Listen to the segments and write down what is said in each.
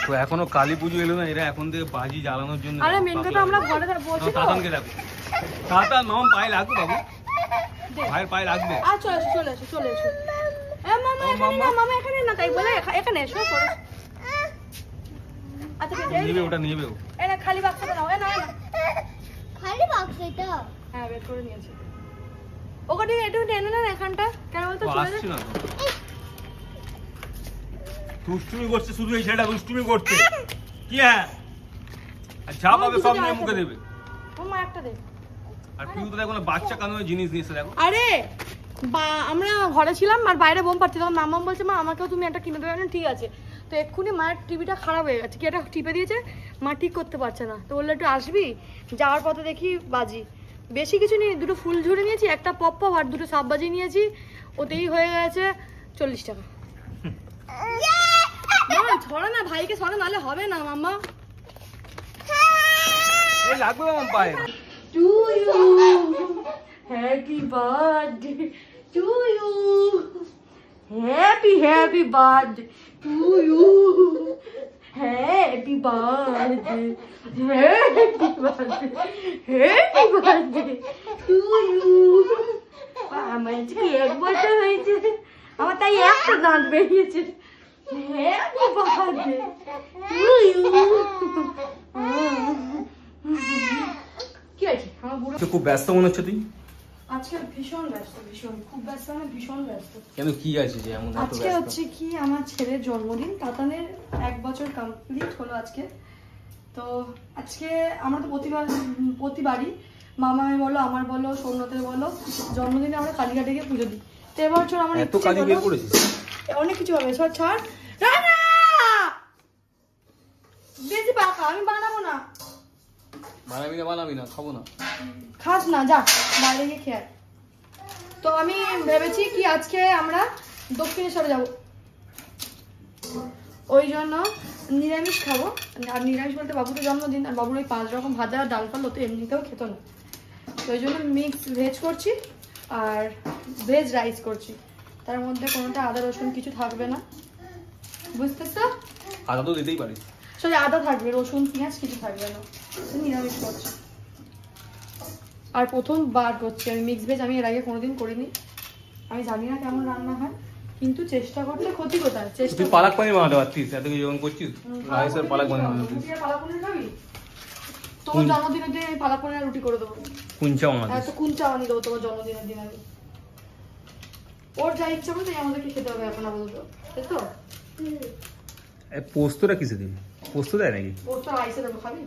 তো এখনো কালী পুজো এলো না, এরা এখন থেকে বাজি জ্বালানোর জন্য। আরে মেন কথা আমরা ঘরে বলছি তো তাতানকে দেখো, তাতান মাম পায়ে লাগবে বাবু, ভাইয়ের পায়ে লাগবে। আর চলে এসো এ মামা এখানে না, মামা এখানে না, তাই বলে এখানে এসো। আচ্ছা নেবে ওটা নেবে ও। এই না খালি বাক্সটা নাও, না খালি বাক্স এটা। হ্যাঁ বের করে নিয়েছি। ওকে দিয়ে একটু টেনে না এখানটা, কেন বলতো চলে আসছে না তো। দুষ্টুমি করছে শুধু, এই ছেলেটা দুষ্টুমি করছে কি। হ্যাঁ আর যা পাবে সব নিয়ে মুখে দেবে। মামা একটা দে। আর তুই তো দেখো না বাচ্চা কানুনের জিনিস নিয়েছে দেখো। আরে আমরা ঘরে ছিলাম আর বাইরে বোম পাচ্ছি, তখন মাম্মা বলছে মা আমাকেও তুমি একটা কিনে দেবে। ঠিক আছে। তো এক্ষুনি মায়ের টিভিটা খারাপ হয়ে গেছে, কি একটা টিপে দিয়েছে, মা ঠিক করতে পারছে না। তো বললো একটু আসবি, যাওয়ার পথে দেখি বাজি বেশি কিছু নিয়ে দুটো ফুল ঝুড়ে নিয়েছি, একটা পপ আর দুটো সাপ বাজি নিয়েছি, ওতেই হয়ে গেছে 40 টাকা। ছড়া না ভাইকে ছড়া, নাহলে হবে না মাম্মা। এই লাগবে মাম পায়ে। To you happy birthday to you, happy birthday to you, happy birthday to you. আমার আজকে 1 বছর হয়েছে, আমার তাই একটা দাঁত বেরিয়েছে। Happy birthday to you. কি আছে আমার বুড়ো? খুব ব্যস্ত মনে হচ্ছে তুই আজকে। ভীষণ ব্যস্ত, খুব ব্যস্ত, মানে ভীষণ ব্যস্ত। কেন, কি আছে যে এমন এত আজকে ব্যস্ত? হচ্ছে কি আমার ছেলের জন্মদিন, তাতানের 1 বছর কমপ্লিট হলো আজকে। তো আজকে আমরা তো প্রতিবারই মামামে বলো, আমার বলো, সৌন্যতের বলো, জন্মদিনে আমরা কালীঘাটে গিয়ে পুজো দিই। তো এবছর আমার এত কাজে বের করেছিস? অনেক কিছু হবে, সব ছাড়। রানা বেশি পাকা আমি বানাবো না। বানাবি না, খাবো না। খাস না, যা বাইরে গিয়ে খেয়ে। তো আমি ভেবেছি কি আজকে আমরা দক্ষিণেশ্বরে যাব, ওই জন্য নিরামিষ খাবো। আর নিরামিষ বলতে বাবুর জন্মদিন, আর বাবুর ওই 5 রকম ভাজা আর ডাল ফাল তো এমনিতেও খেত না, তো ওই জন্য মিক্স ভেজ করছি আর ভেজ রাইস করছি। তার মধ্যে কোনোটা আদা রসুন কিছু থাকবে না, বুঝতে তো? আদা তো দিতেই পারিস। সরি আদা থাকবে, রসুন পেঁয়াজ কিছু থাকবে না, নিরামিষ করছি। আর প্রথমবার করছি আমি মিক্স ভেজ, আমি এর আগে কোনোদিন করিনি, আমি জানি না কেমন রান্না হয়, কিন্তু চেষ্টা করতে ক্ষতি কোথায়। চেষ্টা তুই পালাক পানির বানাতে পারতিস, এত কিছু যখন করছিস রাইসের পালাক পানির বানাতে পারতিস। পালাক পনির খাবি? তোমার জন্মদিনের দিন আমি পালাক পনির রুটি করে দেবো, কুঞ্চা বানাতিস। এত কুঞ্চা বানিয়ে দেবো তোমার জন্মদিনের দিন আমি। ওর যা ইচ্ছা করে তাই আমাদেরকে খেতে হবে এখন আপাতত, তাই তো? পোস্তটা কিসে দিবি? পোস্ত দেয় নাকি? পোস্ত রাইসে দেবো, খাবি?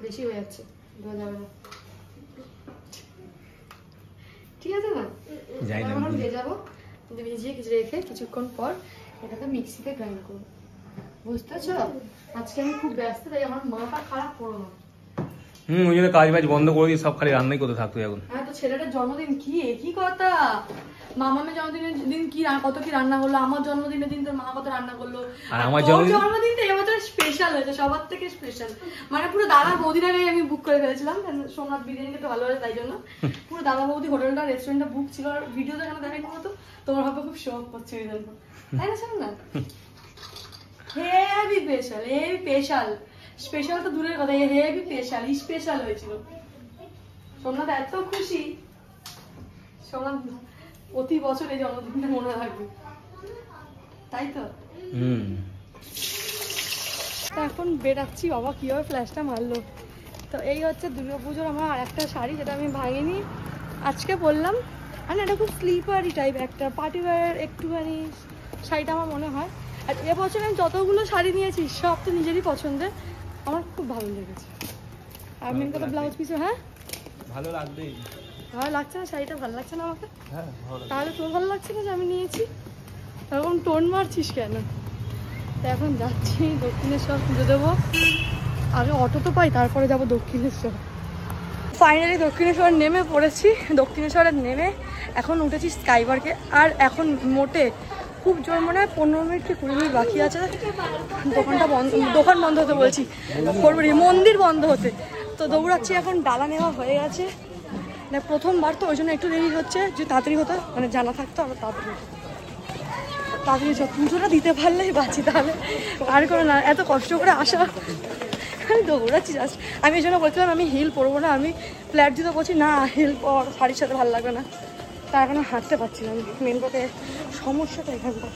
বেশি হয়ে যাচ্ছে, দেওয়া যাবে না, ঠিক আছে না? এখন আমি ভেজাবো, ভিজিয়ে কিছু রেখে কিছুক্ষণ পর এটাকে মিক্সিতে গ্রাইন্ড করবো, বুঝতেছো? আজকে আমি খুব ব্যস্ত, তাই আমার মাথা খারাপ করো না। ওই জন্য কাজ বাজ বন্ধ করে দিয়ে সব খালি রান্নাই করতে থাকতো এখন। হ্যাঁ তো ছেলেটার জন্মদিন, কি একই কথা। মামামের জন্মদিনের দিন কি কত কি রান্না হলো, আমার জন্মদিনের দিন তোর মা কত রান্না করলো, আর আমার জন্মদিন তো এবছর স্পেশাল হয়েছে, সবার থেকে স্পেশাল। মানে পুরো দাদা বৌদির আগে আমি বুক করে ফেলেছিলাম, সোমনাথ বিরিয়ানি খেতে ভালো লাগে তাই জন্য পুরো দাদা বৌদি হোটেলটা রেস্টুরেন্টটা বুক ছিল। আর ভিডিও দেখানো দেখাই মতো তোমার ভাবে খুব শখ করছে ওই জন্য, তাই না? শোন না, heavy special, heavy special, special তো দূরের কথা, হেভি স্পেশাল, স্পেশাল হয়েছিল। সোমনাথ এত খুশি, সোমনাথ প্রতি বছর এই জন্মদিনটা মনে রাখবে, তাই তো? এখন বেরাচ্ছি, বাবা কিভাবে ফ্ল্যাশটা মারলো। তো এই হচ্ছে দুর্গাপুজোর আমার আর একটা শাড়ি, যেটা আমি ভাঙিনি, আজকে পরলাম। আর এটা খুব স্লিপারি টাইপ একটা পার্টি ওয়্যার একটুখানি শাড়িটা আমার মনে হয়। আর এবছর আমি যতগুলো শাড়ি নিয়েছি সব তো নিজেরই পছন্দের, আমার খুব ভালো লেগেছে। আর মেন কথা ব্লাউজ পিসও, হ্যাঁ ভালো লাগবে। ভালো লাগছে না শাড়িটা? ভালো লাগছে না আমাকে? তাহলে তোর ভালো লাগছে না যে আমি নিয়েছি? এরকম টোন মারছিস কেন? তো এখন যাচ্ছি দক্ষিণেশ্বর পুজো দেবো, আগে অটো তো পাই তারপরে যাবো দক্ষিণেশ্বর। ফাইনালি দক্ষিণেশ্বর নেমে পড়েছি, দক্ষিণেশ্বরে নেমে এখন উঠেছি স্কাইওয়ার্কে। আর এখন মোটে খুব জোর মনে হয় 15 মিনিট কি 20 মিনিট বাকি আছে দোকান বন্ধ হতে, বলছি মন্দির বন্ধ হতে। তো দৌড়াচ্ছি, এখন ডালা নেওয়া হয়ে গেছে, প্রথমবার তো ওই জন্য একটু দেরি হচ্ছে, যে তাড়াতাড়ি হতো মানে জানা থাকতো আমরা তাড়াতাড়ি হতো। তাড়াতাড়ি সব পুজোটা দিতে পারলেই বাঁচি, তাহলে আর কোনো না, এত কষ্ট করে আসা আমি দৌড়াচ্ছি জাস্ট। আমি এই জন্য বলছিলাম আমি হিল পরবো না, আমি ফ্ল্যাট জুতো বলছি না, হিল পর, শাড়ির সাথে ভালো লাগবে না, তার এখন হাঁটতে পারছি না আমি। মেন কথা সমস্যাটা এখানটা।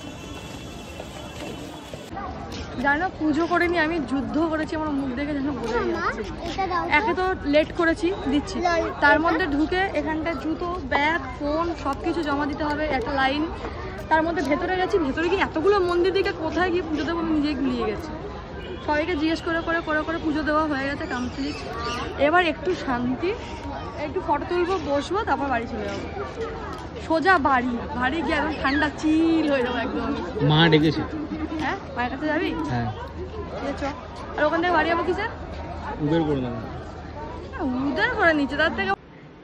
জানো পুজো করে নি আমি যুদ্ধ করেছি, আমার মুখ দেখে যেন বোঝা যাচ্ছে। একে তো লেট করেছি, দিচ্ছি, তার মধ্যে ঢুকে এখানটা জুতো, ব্যাগ, ফোন সব কিছু জমা দিতে হবে, একটা লাইন, তার মধ্যে ভেতরে গেছি, ভেতরে গিয়ে এতগুলো মন্দির দিকে কোথায় গিয়ে পুজো দেবো আমি নিজেই গুলিয়ে গেছি। সবাইকে জিজ্ঞেস করে করে করে করে পুজো দেওয়া হয়ে গেছে কমপ্লিট। এবার একটু শান্তি, একটু ফটো তুলবো, বসবো, তারপর বাড়ি চলে যাবো। সোজা বাড়ি, বাড়ি গিয়ে একদম ঠান্ডা চিল হয়ে যাবো একদম। মা ডেকেছে। হ্যাঁ, মায়ের কাছে যাবি? হ্যাঁ। ঠিক আছে, আর ওখান থেকে বাড়ি যাবো কিসে? উবের করে নেবো। উদার করে নিচ্ছে তার থেকে।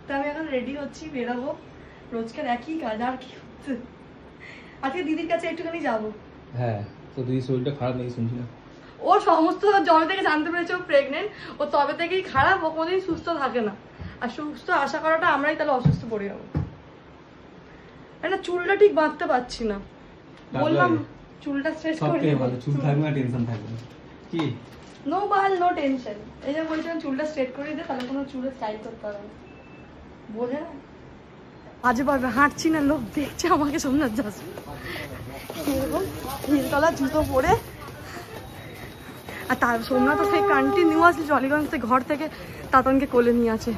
তো আমি এখন রেডি হচ্ছি, বেরোবো, রোজকার একই কাজ, আর কি হচ্ছে। আজকে দিদির কাছে একটুখানি যাবো। হ্যাঁ, তো দিদির শরীরটা খারাপ নাকি শুনছি না? ও সমস্ত জবে থেকে জানতে পেরেছে ও প্রেগনেন্ট, ও তবে থেকেই খারাপ, ও কোনোদিন সুস্থ থাকে না। আর সুস্থ আশা করাটা আমরাই তাহলে অসুস্থ পড়ে যাবো। না চুলটা ঠিক বাঁধতে পারছি না, বললাম চুলটা স্ট্রেচ করে ভালো, চুল থাকবে না, টেনশন থাকবে না। কি নো বাল নো টেনশন, এই যে বলছিলাম চুলটা স্ট্রেট করে দিতে, তাহলে কোনো চুলে স্টাইল করতে হবে না, বোঝে না। আজে পারবে হাঁটছি না, লোক দেখছে আমাকে, সোমনাথ যাস এরকম হিলতলা জুতো পরে। আর তার সোমনাথ তো সেই কন্টিনিউয়াসলি জলিগঞ্জ থেকে ঘর থেকে তাতনকে কোলে নিয়ে আছে।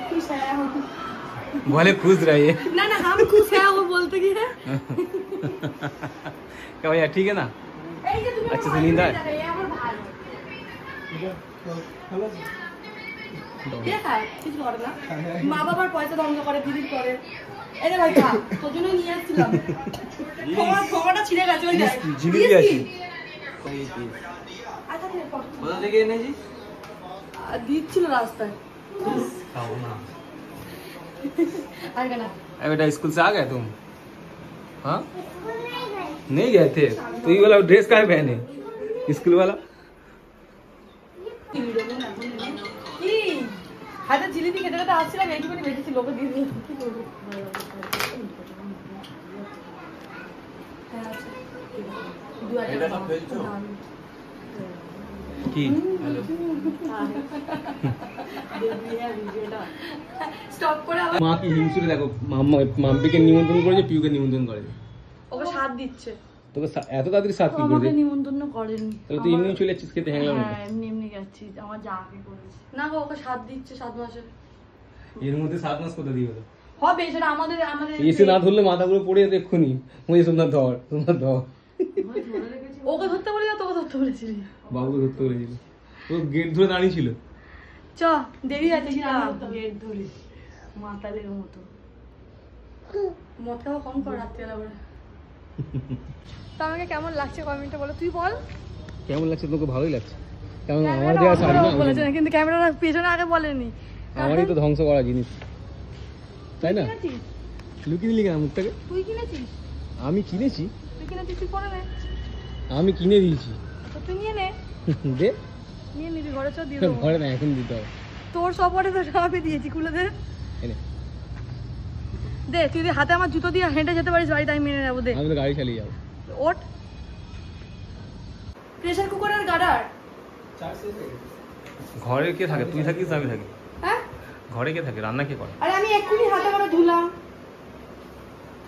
खुश है बोले खुश रहिए। ना ना हम खुश है, वो बोलते की है क्या भैया ठीक है ना? अच्छे से नींद आए? মা বাবার পয়সা ধ্বংস করে, দিদির করে। এরে ভাই খা, তোর জন্য নিয়ে আসছিলাম। খোমাটা ছিঁড়ে গেছে ওই দেখ। জিলিপি আছে। কোথা থেকে এনেছি? দিচ্ছিল রাস্তায়। खाओ ना। आएगा ना। अरे बेटा स्कूल से आ गए तुम? हाँ? नहीं गए थे? तो ये वाला ड्रेस काहे पहने? स्कूल वाला? কি হাতে জিলিপি খেতে খেতে আসছিলাম, এইটুকুনি বেঁচেছি, লোকে দিয়ে দিল। কি করবো? কি হ্যালো স্টপ করে আবার মা কি হিংসুটে দেখো, মাম্পিকে নিমন্ত্রণ করেছে, পিউকে নিমন্ত্রণ করেছে। ওকে সাথ দিচ্ছে। তোকে এত তাড়াতাড়ি সাথ কি করে আমাকে দে? নিমন্ত্রণ করেনি। তাহলে তুই এমনি চলে যাচ্ছিস খেতে, হ্যাংলাম। হ্যাঁ এমনি এমনি যাচ্ছি, আমার যাকে করেছে না গো, ওকে সাথ দিচ্ছে 7 মাসে। এর মধ্যে 7 মাস কোথা দিয়ে হলো? হবে সেটা আমাদের আমাদের এসে না ধরলে মাথা পুরো পড়ে যেত এক্ষুনি। ওই সোমনাথ ধর, সোমনাথ ধর। ওকে ধরতে বলি না, তোকে ধরতে বলেছিলি। বাবুকে ধরতে বলেছিল, ও গেট ধরে দাঁড়িয়ে ছিল। চ দেরি আছে, গেট ধরে মাতালের মতো মদ খাওয়া কম কর রাত্রিবেলা করে। তো আমাকে কেমন লাগছে কমেন্টে বলো, তুই বল কেমন লাগছে? তোকে ভালোই লাগছে। কেমন আমার দেওয়া শাড়ি না বলেছে না, কিন্তু ক্যামেরার পেছনে আগে বলেনি। আমারই তো ধ্বংস করা জিনিস, তাই না? কিনেছিস? লুকিয়ে দিলি কেন মুখটাকে? তুই কিনেছিস? আমি কিনেছি? তুই কিনেছিস, তুই পরে নে। আমি কিনে দিয়েছি। তো তুই নিয়ে নে, দে। নিয়ে নিবি, ঘরে চ দিয়ে দেবো। ঘরে না, এখন দিতে হবে। তোর সপরে তো সবই দিয়েছি, খুলে দে। এনে দে, তুই যদি হাতে আমার জুতো দিয়ে হেঁটে যেতে পারিস বাড়িতে, আমি মেনে নেবো। দে, আমি তো গাড়ি চালিয়ে যাবো। ওঠ। প্রেসার কুকারের গার্ডার ঘরে কে থাকে? তুই থাকিস, আমি থাকি। হ্যাঁ, ঘরে কে থাকে? রান্না কে করে? আরে আমি এক্ষুনি হাতে করে ধুলাম।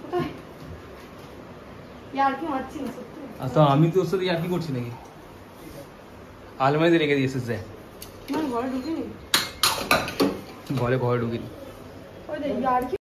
কোথায় ইয়ার কি মারছি না সত্যি। আচ্ছা আমি তো ওর সাথে আর কি করছি নাকি? আলমারিতে রেখে দিয়েছিস যে? মানে ঘরে ঢুকিনি, ঘরে ঢুকিনি। ওই দেখ ইয়ার কি